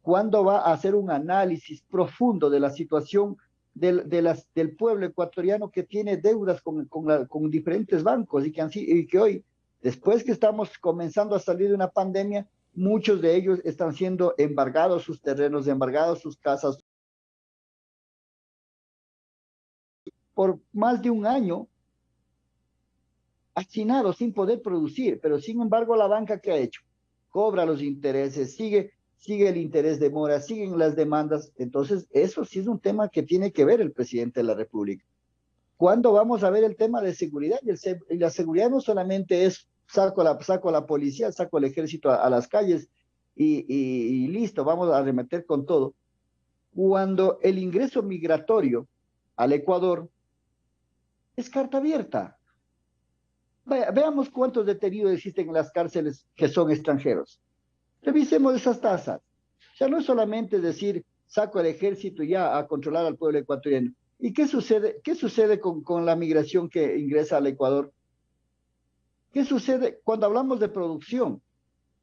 ¿Cuándo va a hacer un análisis profundo de la situación del pueblo ecuatoriano que tiene deudas con diferentes bancos y que hoy, después que estamos comenzando a salir de una pandemia, muchos de ellos están siendo embargados, sus terrenos embargados, sus casas por más de un año, hacinados sin poder producir, pero sin embargo la banca ¿qué ha hecho? Cobra los intereses, sigue el interés de mora, siguen las demandas. Entonces eso sí es un tema que tiene que ver el presidente de la República. ¿Cuándo vamos a ver el tema de seguridad? Y la seguridad no solamente es saco a la policía, saco al ejército a las calles y listo, vamos a arremeter con todo. Cuando el ingreso migratorio al Ecuador es carta abierta. Veamos cuántos detenidos existen en las cárceles que son extranjeros. Revisemos esas tasas. O sea, no es solamente decir, saco el ejército ya a controlar al pueblo ecuatoriano. ¿Y qué sucede? ¿Qué sucede con la migración que ingresa al Ecuador? ¿Qué sucede cuando hablamos de producción?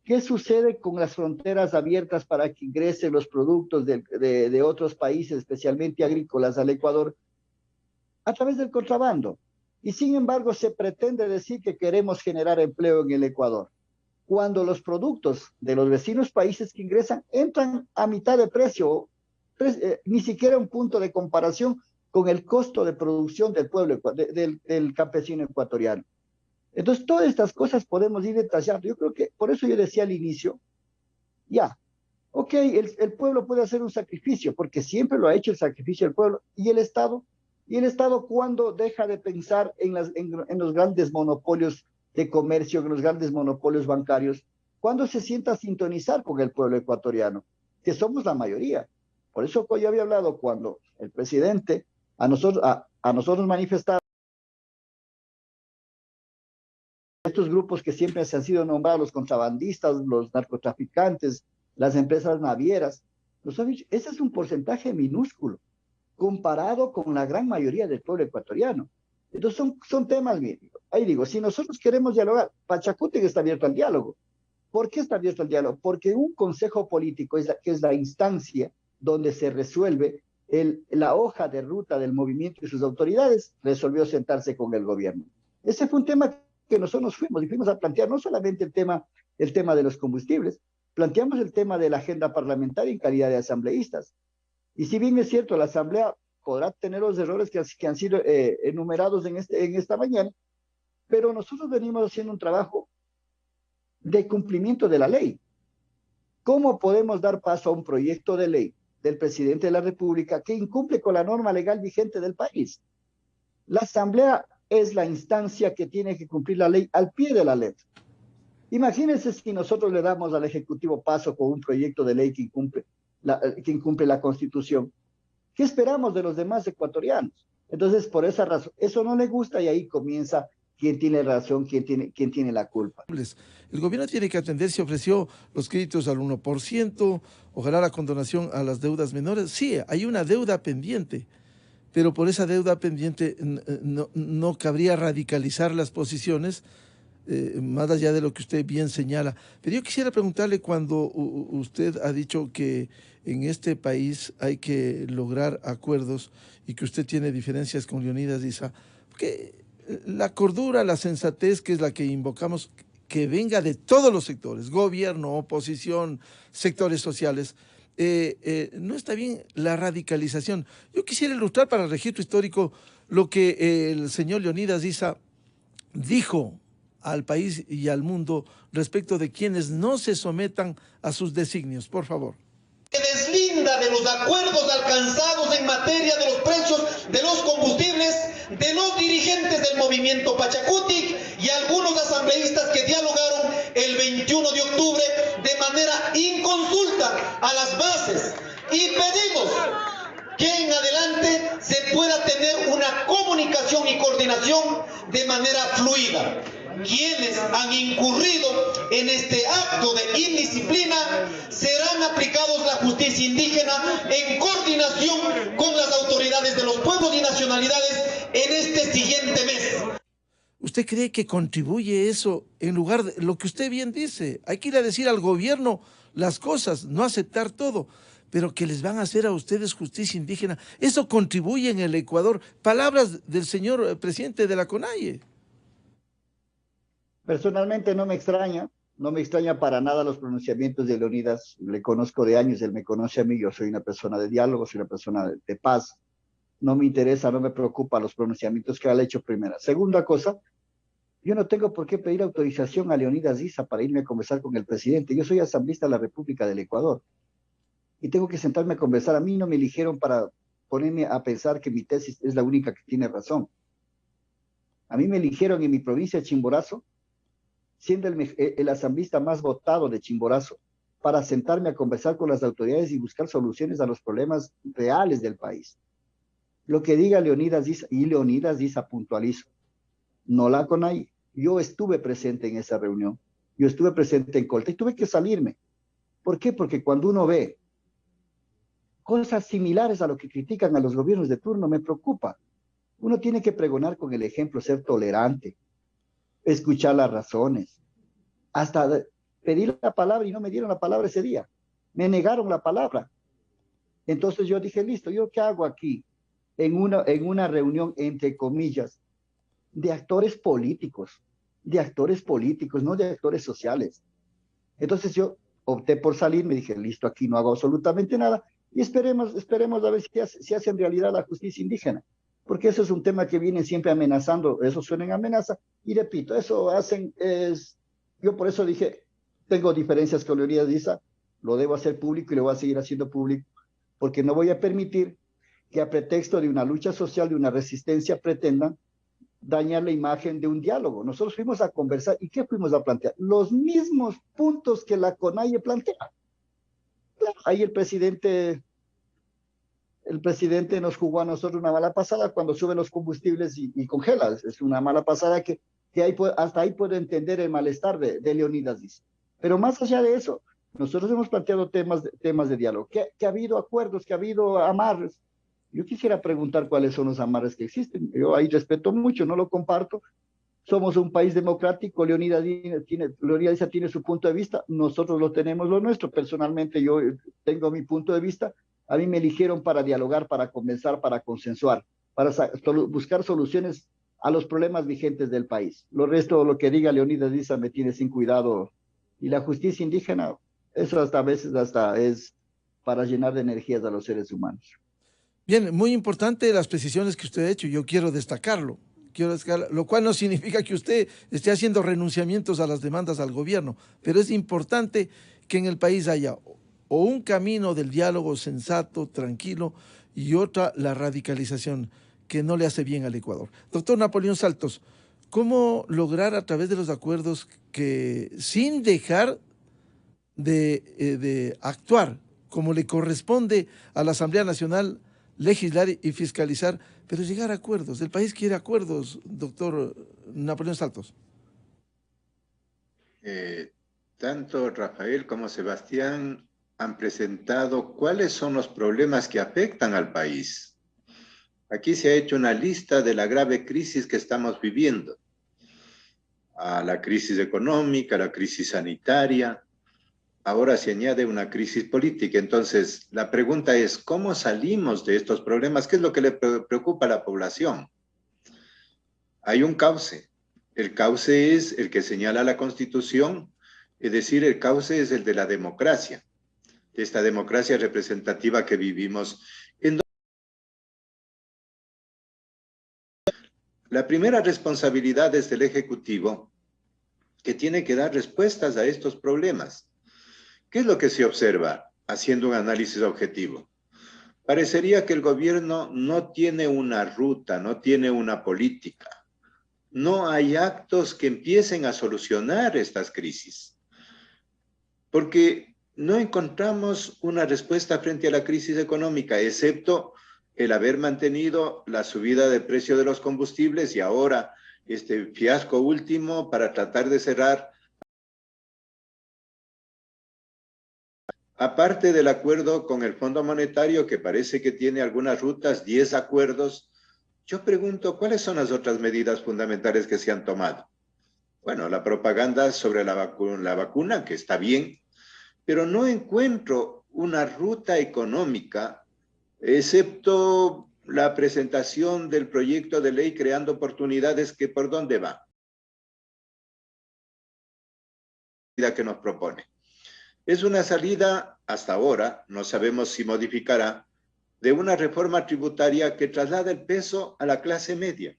¿Qué sucede con las fronteras abiertas para que ingresen los productos de otros países, especialmente agrícolas, al Ecuador? A través del contrabando. Y sin embargo, se pretende decir que queremos generar empleo en el Ecuador, cuando los productos de los vecinos países que ingresan entran a mitad de precio, ni siquiera un punto de comparación con el costo de producción del pueblo, del campesino ecuatoriano. Entonces, todas estas cosas podemos ir detallando. Yo creo que, por eso yo decía al inicio, ya, ok, el pueblo puede hacer un sacrificio, porque siempre lo ha hecho el sacrificio del pueblo, y el Estado, ¿cuándo deja de pensar en los grandes monopolios de comercio, en los grandes monopolios bancarios? ¿Cuándo se sienta a sintonizar con el pueblo ecuatoriano? Que somos la mayoría. Por eso yo había hablado cuando el presidente a nosotros manifestaba estos grupos que siempre se han sido nombrados, los contrabandistas, los narcotraficantes, las empresas navieras, ese es un porcentaje minúsculo comparado con la gran mayoría del pueblo ecuatoriano. Entonces son temas, ahí digo, si nosotros queremos dialogar, Pachacútec está abierto al diálogo. ¿Por qué está abierto al diálogo? Porque un consejo político, que es la instancia donde se resuelve la hoja de ruta del movimiento y sus autoridades, resolvió sentarse con el gobierno. Ese fue un tema que nosotros fuimos a plantear, no solamente el tema de los combustibles, planteamos el tema de la agenda parlamentaria en calidad de asambleístas. Y si bien es cierto, la Asamblea podrá tener los errores que han sido enumerados en esta mañana, pero nosotros venimos haciendo un trabajo de cumplimiento de la ley. ¿Cómo podemos dar paso a un proyecto de ley del presidente de la República que incumple con la norma legal vigente del país? La Asamblea es la instancia que tiene que cumplir la ley al pie de la letra. Imagínense si nosotros le damos al Ejecutivo paso con un proyecto de ley que incumple la Constitución. ¿Qué esperamos de los demás ecuatorianos? Entonces, por esa razón, eso no le gusta y ahí comienza quién tiene razón, quién tiene la culpa. El gobierno tiene que atender, se ofreció los créditos al 1%, ojalá la condonación a las deudas menores. Sí, hay una deuda pendiente, pero por esa deuda pendiente no cabría radicalizar las posiciones, más allá de lo que usted bien señala. Pero yo quisiera preguntarle, cuando usted ha dicho que en este país hay que lograr acuerdos y que usted tiene diferencias con Leonidas Issa, que la cordura, la sensatez, que es la que invocamos, que venga de todos los sectores, gobierno, oposición, sectores sociales, no está bien la radicalización. Yo quisiera ilustrar para el registro histórico lo que el señor Leonidas Issa dijo al país y al mundo respecto de quienes no se sometan a sus designios. Por favor. Se deslinda de los acuerdos alcanzados en materia de los precios de los combustibles, de los dirigentes del movimiento Pachacútec y algunos asambleístas que dialogaron el 21 de octubre de manera inconsulta a las bases, y pedimos que en adelante se pueda tener una comunicación y coordinación de manera fluida. Quienes han incurrido en este acto de indisciplina serán aplicados la justicia indígena en coordinación con las autoridades de los pueblos y nacionalidades en este siguiente mes. ¿Usted cree que contribuye eso en lugar de lo que usted bien dice? Hay que ir a decir al gobierno las cosas, no aceptar todo, pero que les van a hacer a ustedes justicia indígena. Eso contribuye en el Ecuador. Palabras del señor presidente de la CONAIE. Personalmente no me extraña para nada los pronunciamientos de Leonidas. Le conozco de años, él me conoce a mí, yo soy una persona de diálogo, soy una persona de paz. No me interesa, no me preocupa los pronunciamientos que ha hecho primera. Segunda cosa, yo no tengo por qué pedir autorización a Leonidas Issa para irme a conversar con el presidente. Yo soy asambleísta de la República del Ecuador y tengo que sentarme a conversar. A mí no me eligieron para ponerme a pensar que mi tesis es la única que tiene razón. A mí me eligieron en mi provincia de Chimborazo, siendo el asambleísta más votado de Chimborazo, para sentarme a conversar con las autoridades y buscar soluciones a los problemas reales del país. Lo que diga Leonidas Diza, y Leonidas Diza puntualizo, no la CONAIE. Yo estuve presente en esa reunión, yo estuve presente en Colta y tuve que salirme. ¿Por qué? Porque cuando uno ve cosas similares a lo que critican a los gobiernos de turno, me preocupa. Uno tiene que pregonar con el ejemplo, ser tolerante, escuchar las razones, hasta pedir la palabra y no me dieron la palabra ese día. Me negaron la palabra. Entonces yo dije, listo, ¿yo qué hago aquí? En una reunión, entre comillas, de actores políticos, no de actores sociales. Entonces yo opté por salir, me dije, listo, aquí no hago absolutamente nada, y esperemos a ver si hace en realidad la justicia indígena, porque eso es un tema que viene siempre amenazando, eso suena en amenaza, y repito, eso hacen, yo por eso dije, tengo diferencias con Leonidas Diza, lo debo hacer público y lo voy a seguir haciendo público, porque no voy a permitir que a pretexto de una lucha social, de una resistencia, pretendan dañar la imagen de un diálogo. Nosotros fuimos a conversar, ¿y qué fuimos a plantear? Los mismos puntos que la CONAIE plantea. Claro, ahí el presidente nos jugó a nosotros una mala pasada cuando suben los combustibles y congela. Es una mala pasada que hasta ahí puedo entender el malestar de Leonidas Diza. Pero más allá de eso, nosotros hemos planteado temas de diálogo, que ha habido acuerdos, que ha habido amarres. Yo quisiera preguntar cuáles son los amarres que existen. Yo ahí respeto mucho, no lo comparto. Somos un país democrático, Leonidas Diza tiene su punto de vista, nosotros lo tenemos lo nuestro. Personalmente yo tengo mi punto de vista. A mí me eligieron para dialogar, para conversar, para consensuar, para buscar soluciones a los problemas vigentes del país. Lo resto, lo que diga Leonidas Diza me tiene sin cuidado. Y la justicia indígena, eso a veces es para llenar de energías a los seres humanos. Bien, muy importante las precisiones que usted ha hecho, yo quiero destacarlo, lo cual no significa que usted esté haciendo renunciamientos a las demandas al gobierno, pero es importante que en el país haya o un camino del diálogo sensato, tranquilo, y otra, la radicalización, que no le hace bien al Ecuador. Doctor Napoleón Saltos, ¿cómo lograr a través de los acuerdos que, sin dejar de actuar como le corresponde a la Asamblea Nacional, legislar y fiscalizar, pero llegar a acuerdos? El país quiere acuerdos, doctor Napoleón Saltos. Tanto Rafael como Sebastián han presentado cuáles son los problemas que afectan al país. Aquí se ha hecho una lista de la grave crisis que estamos viviendo. A la crisis económica, a la crisis sanitaria, ahora se añade una crisis política. Entonces, la pregunta es, ¿cómo salimos de estos problemas? ¿Qué es lo que le preocupa a la población? Hay un cauce. El cauce es el que señala la Constitución, es decir, el cauce es el de la democracia, de esta democracia representativa que vivimos. La primera responsabilidad es del Ejecutivo, que tiene que dar respuestas a estos problemas. ¿Qué es lo que se observa haciendo un análisis objetivo? Parecería que el gobierno no tiene una ruta, no tiene una política. No hay actos que empiecen a solucionar estas crisis. Porque no encontramos una respuesta frente a la crisis económica, excepto el haber mantenido la subida de precio de los combustibles y ahora este fiasco último para tratar de cerrar. Aparte del acuerdo con el Fondo Monetario, que parece que tiene algunas rutas, 10 acuerdos, yo pregunto, ¿cuáles son las otras medidas fundamentales que se han tomado? Bueno, la propaganda sobre la vacuna, que está bien, pero no encuentro una ruta económica, excepto la presentación del proyecto de ley creando oportunidades, que ¿por dónde va? La que nos propone. Es una salida, hasta ahora, no sabemos si modificará, de una reforma tributaria que traslada el peso a la clase media.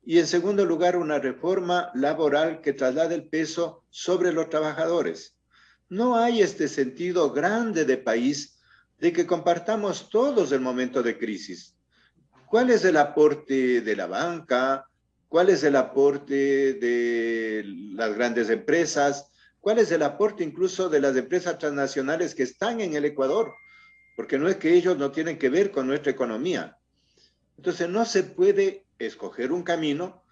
Y en segundo lugar, una reforma laboral que traslada el peso sobre los trabajadores. No hay este sentido grande de país de que compartamos todos el momento de crisis. ¿Cuál es el aporte de la banca? ¿Cuál es el aporte de las grandes empresas? ¿Cuál es el aporte incluso de las empresas transnacionales que están en el Ecuador? Porque no es que ellos no tienen que ver con nuestra economía. Entonces no se puede escoger un camino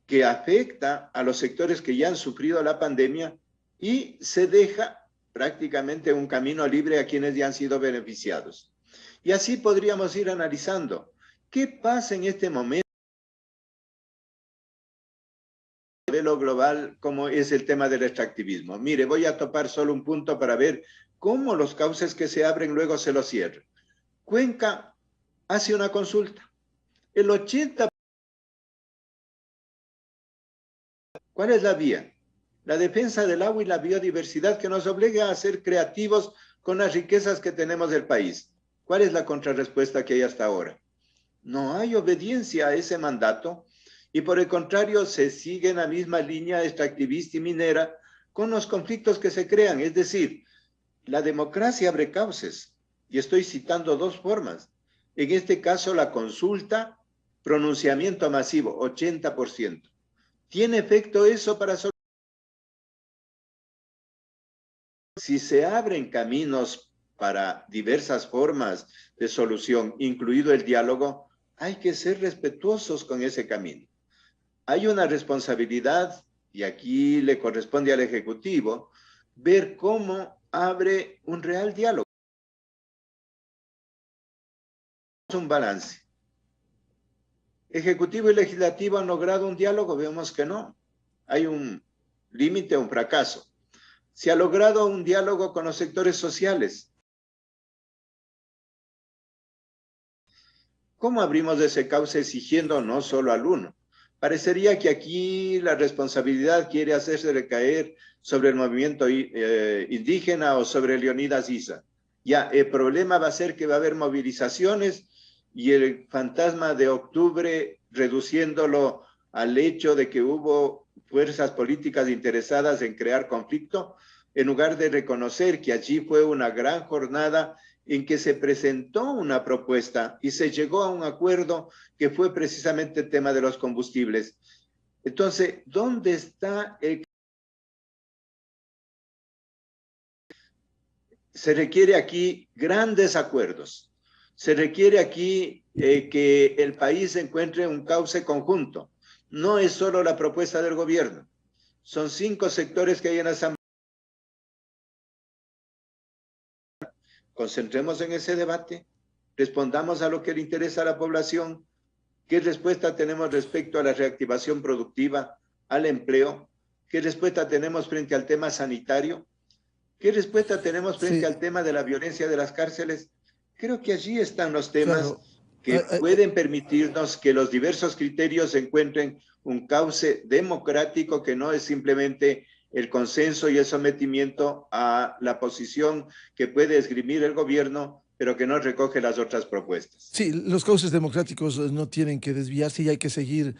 que afecta a los sectores que ya han sufrido la pandemia y se deja prácticamente un camino libre a quienes ya han sido beneficiados. Y así podríamos ir analizando qué pasa en este momento a nivel global, como es el tema del extractivismo. Mire, voy a topar solo un punto para ver cómo los cauces que se abren luego se los cierran. Cuenca hace una consulta. El 80%. ¿Cuál es la vía? La defensa del agua y la biodiversidad que nos obliga a ser creativos con las riquezas que tenemos del país. ¿Cuál es la contrarrespuesta que hay hasta ahora? No hay obediencia a ese mandato y por el contrario se sigue en la misma línea extractivista y minera con los conflictos que se crean. Es decir, la democracia abre cauces y estoy citando dos formas. En este caso la consulta, pronunciamiento masivo, 80%. ¿Tiene efecto eso para solucionar? Si se abren caminos para diversas formas de solución, incluido el diálogo, hay que ser respetuosos con ese camino. Hay una responsabilidad, y aquí le corresponde al Ejecutivo, ver cómo abre un real diálogo. Un balance. Ejecutivo y Legislativo han logrado un diálogo, vemos que no. Hay un límite, un fracaso. Se ha logrado un diálogo con los sectores sociales. ¿Cómo abrimos ese cauce exigiendo no solo al uno? Parecería que aquí la responsabilidad quiere hacerse recaer sobre el movimiento indígena o sobre Leonidas Issa. Ya, el problema va a ser que va a haber movilizaciones y el fantasma de octubre reduciéndolo al hecho de que hubo fuerzas políticas interesadas en crear conflicto, en lugar de reconocer que allí fue una gran jornada en que se presentó una propuesta y se llegó a un acuerdo que fue precisamente el tema de los combustibles. Entonces, ¿dónde está el... Se requiere aquí grandes acuerdos. Se requiere aquí que el país encuentre un cauce conjunto. No es solo la propuesta del gobierno. Son 5 sectores que hay en la Asamblea. Concentremos en ese debate. Respondamos a lo que le interesa a la población. ¿Qué respuesta tenemos respecto a la reactivación productiva, al empleo? ¿Qué respuesta tenemos frente al tema sanitario? ¿Qué respuesta tenemos frente al tema de la violencia de las cárceles? Creo que allí están los temas que pueden permitirnos que los diversos criterios encuentren un cauce democrático que no es simplemente el consenso y el sometimiento a la posición que puede esgrimir el gobierno, pero que no recoge las otras propuestas. Sí, los cauces democráticos no tienen que desviarse y hay que seguir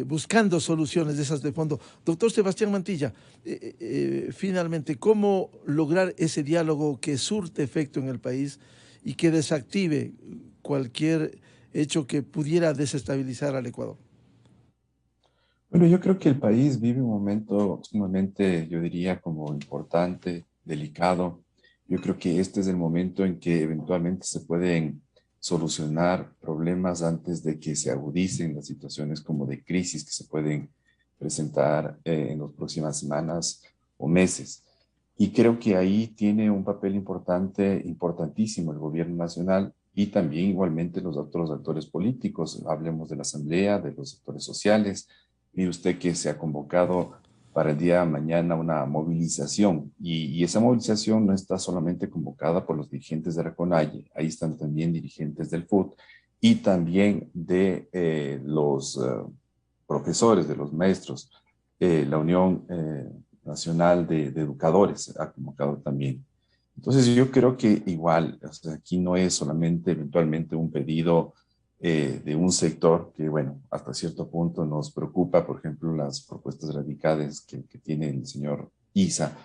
buscando soluciones de esas de fondo. Doctor Sebastián Mantilla, finalmente, ¿cómo lograr ese diálogo que surte efecto en el país y que desactive cualquier hecho que pudiera desestabilizar al Ecuador? Bueno, yo creo que el país vive un momento sumamente, yo diría, como importante, delicado. Yo creo que este es el momento en que eventualmente se pueden solucionar problemas antes de que se agudicen las situaciones como de crisis que se pueden presentar en las próximas semanas o meses. Y creo que ahí tiene un papel importante, importantísimo el gobierno nacional y también igualmente los otros actores políticos. Hablemos de la Asamblea, de los sectores sociales. Mire usted que se ha convocado para el día de mañana una movilización y esa movilización no está solamente convocada por los dirigentes de la CONAIE, ahí están también dirigentes del FUT y también de los profesores, de los maestros. La Unión Nacional de Educadores ha convocado también. Entonces yo creo que igual, o sea, aquí no es solamente eventualmente un pedido de un sector que, bueno, hasta cierto punto nos preocupa, por ejemplo, las propuestas radicales que tiene el señor Issa,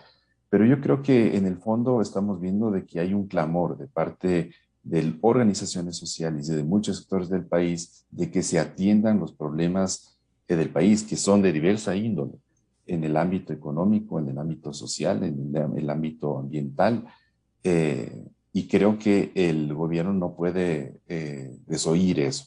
pero yo creo que en el fondo estamos viendo de que hay un clamor de parte de organizaciones sociales y de muchos sectores del país de que se atiendan los problemas del país que son de diversa índole, en el ámbito económico, en el ámbito social, en el ámbito ambiental, y creo que el gobierno no puede desoír eso.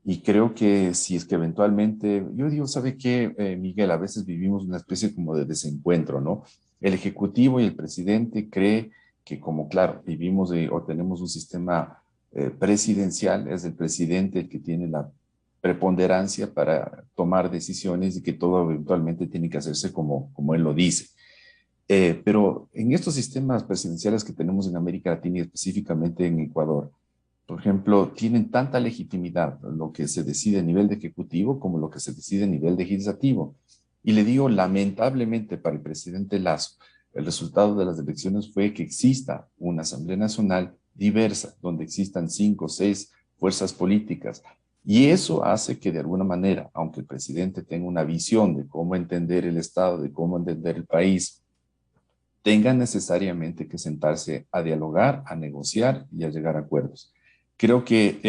Y creo que si es que eventualmente, yo digo, ¿sabe qué, Miguel? A veces vivimos una especie como de desencuentro, ¿no? El Ejecutivo y el presidente cree que como, claro, vivimos o tenemos un sistema presidencial, es el presidente el que tiene la preponderancia para tomar decisiones y que todo eventualmente tiene que hacerse como él lo dice. Pero en estos sistemas presidenciales que tenemos en América Latina y específicamente en Ecuador, por ejemplo, tienen tanta legitimidad lo que se decide a nivel de ejecutivo como lo que se decide a nivel legislativo. Y le digo, lamentablemente para el presidente Lasso, el resultado de las elecciones fue que exista una Asamblea Nacional diversa, donde existan 5 o 6 fuerzas políticas. Y eso hace que de alguna manera, aunque el presidente tenga una visión de cómo entender el Estado, de cómo entender el país, tenga necesariamente que sentarse a dialogar, a negociar y a llegar a acuerdos. Creo que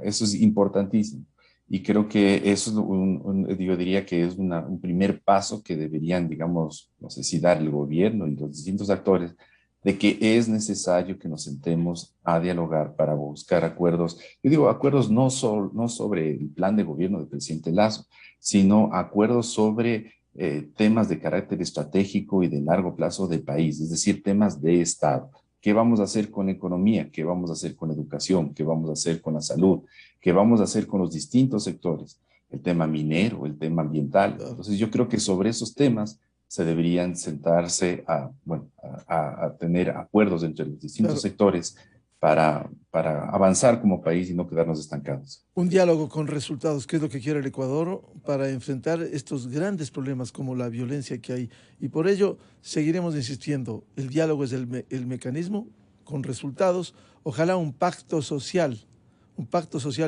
eso es importantísimo. Y creo que eso es yo diría que es un primer paso que deberían, digamos, no sé si dar el gobierno y los distintos actores, de que es necesario que nos sentemos a dialogar para buscar acuerdos. Yo digo acuerdos no sobre el plan de gobierno del presidente Lasso, sino acuerdos sobre temas de carácter estratégico y de largo plazo del país, es decir, temas de Estado. ¿Qué vamos a hacer con economía? ¿Qué vamos a hacer con educación? ¿Qué vamos a hacer con la salud? ¿Qué vamos a hacer con los distintos sectores? El tema minero, el tema ambiental. Entonces yo creo que sobre esos temas se deberían sentarse a tener acuerdos entre los distintos sectores para avanzar como país y no quedarnos estancados. Un diálogo con resultados, que es lo que quiere el Ecuador para enfrentar estos grandes problemas como la violencia que hay. Y por ello seguiremos insistiendo, el diálogo es el mecanismo con resultados, ojalá un pacto social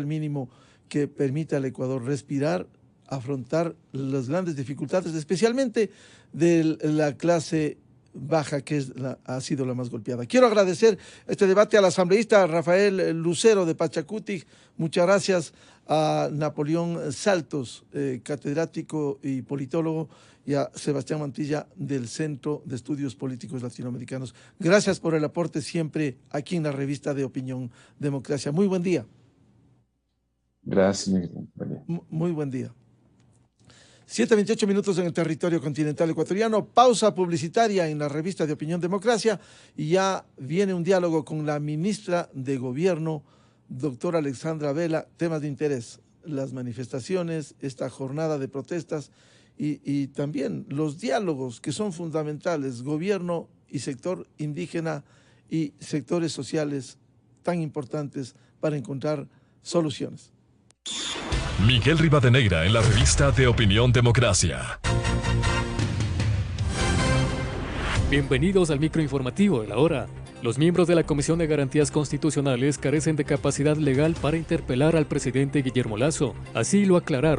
mínimo que permita al Ecuador respirar, afrontar las grandes dificultades, especialmente de la clase baja, que ha sido la más golpeada. Quiero agradecer este debate al asambleísta Rafael Lucero de Pachacutic. Muchas gracias a Napoleón Saltos, catedrático y politólogo, y a Sebastián Mantilla del Centro de Estudios Políticos Latinoamericanos. Gracias por el aporte siempre aquí en la revista de Opinión Democracia. Muy buen día. Gracias. Muy buen día. 7:28 minutos en el territorio continental ecuatoriano. Pausa publicitaria en la revista de Opinión Democracia y ya viene un diálogo con la ministra de Gobierno, doctora Alexandra Vela. Temas de interés, las manifestaciones, esta jornada de protestas y también los diálogos que son fundamentales, gobierno y sector indígena y sectores sociales tan importantes para encontrar soluciones. Miguel Rivadeneira en la revista de Opinión Democracia. Bienvenidos al microinformativo de la hora. Los miembros de la Comisión de Garantías Constitucionales carecen de capacidad legal para interpelar al presidente Guillermo Lasso. Así lo aclararon